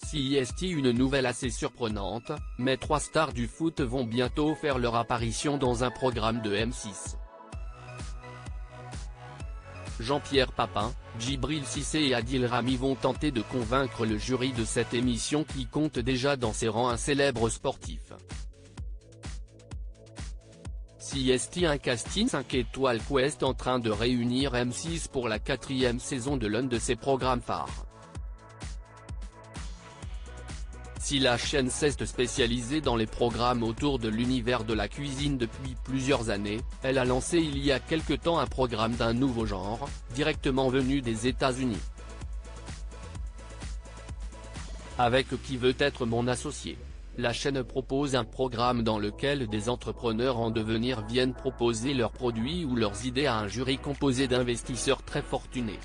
CIST. Une nouvelle assez surprenante, mais 3 stars du foot vont bientôt faire leur apparition dans un programme de M6. Jean-Pierre Papin, Djibril Cissé et Adil Rami vont tenter de convaincre le jury de cette émission qui compte déjà dans ses rangs un célèbre sportif. CIST, un casting 5 étoiles Quest en train de réunir M6 pour la 4e saison de l'un de ses programmes phares. Si la chaîne s'est spécialisée dans les programmes autour de l'univers de la cuisine depuis plusieurs années, elle a lancé il y a quelque temps un programme d'un nouveau genre, directement venu des États-Unis. Avec Qui veut être mon associé, la chaîne propose un programme dans lequel des entrepreneurs en devenir viennent proposer leurs produits ou leurs idées à un jury composé d'investisseurs très fortunés.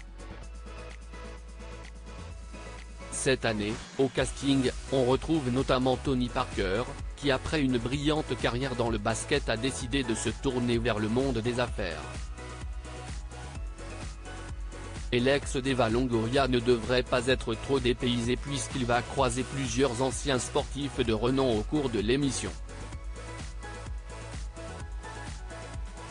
Cette année, au casting, on retrouve notamment Tony Parker, qui après une brillante carrière dans le basket a décidé de se tourner vers le monde des affaires. Et l'ex d'Eva Longoria ne devrait pas être trop dépaysé puisqu'il va croiser plusieurs anciens sportifs de renom au cours de l'émission.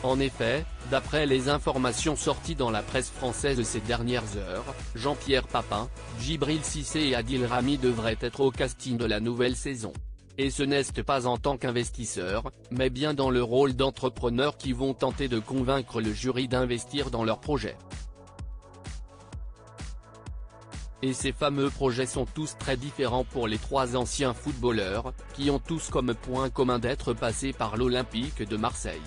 En effet, d'après les informations sorties dans la presse française ces dernières heures, Jean-Pierre Papin, Djibril Cissé et Adil Rami devraient être au casting de la nouvelle saison. Et ce n'est pas en tant qu'investisseurs, mais bien dans le rôle d'entrepreneurs qui vont tenter de convaincre le jury d'investir dans leur projet. Et ces fameux projets sont tous très différents pour les 3 anciens footballeurs, qui ont tous comme point commun d'être passés par l'Olympique de Marseille.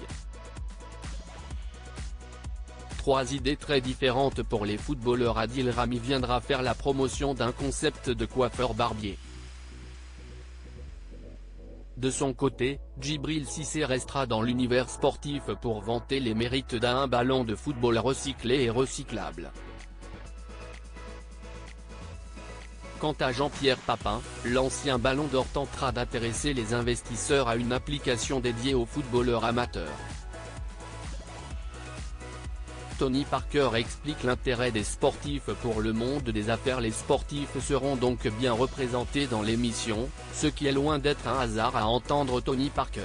3 idées très différentes pour les footballeurs. Adil Rami viendra faire la promotion d'un concept de coiffeur barbier. De son côté, Djibril Cissé restera dans l'univers sportif pour vanter les mérites d'un ballon de football recyclé et recyclable. Quant à Jean-Pierre Papin, l'ancien Ballon d'Or tentera d'intéresser les investisseurs à une application dédiée aux footballeurs amateurs. Tony Parker explique l'intérêt des sportifs pour le monde des affaires. Les sportifs seront donc bien représentés dans l'émission, ce qui est loin d'être un hasard à entendre Tony Parker.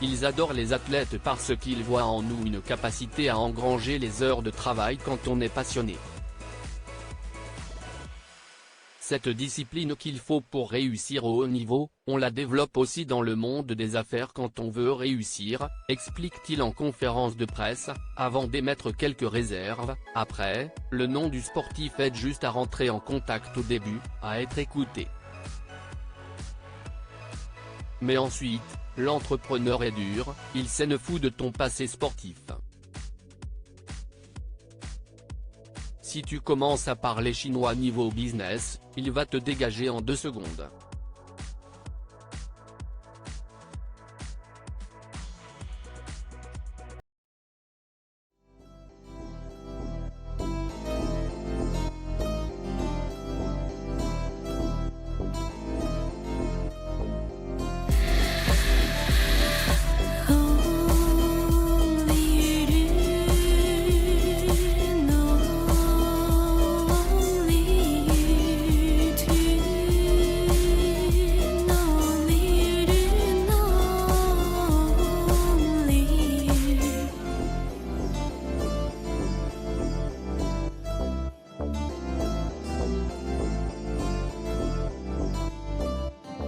Ils adorent les athlètes parce qu'ils voient en nous une capacité à engranger les heures de travail quand on est passionné. Cette discipline qu'il faut pour réussir au haut niveau, on la développe aussi dans le monde des affaires quand on veut réussir, explique-t-il en conférence de presse, avant d'émettre quelques réserves. Après, le nom du sportif aide juste à rentrer en contact au début, à être écouté. Mais ensuite, l'entrepreneur est dur, il s'en fout de ton passé sportif. Si tu commences à parler chinois niveau business, il va te dégager en 2 secondes.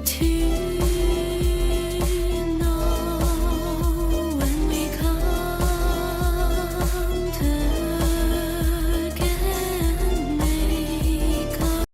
To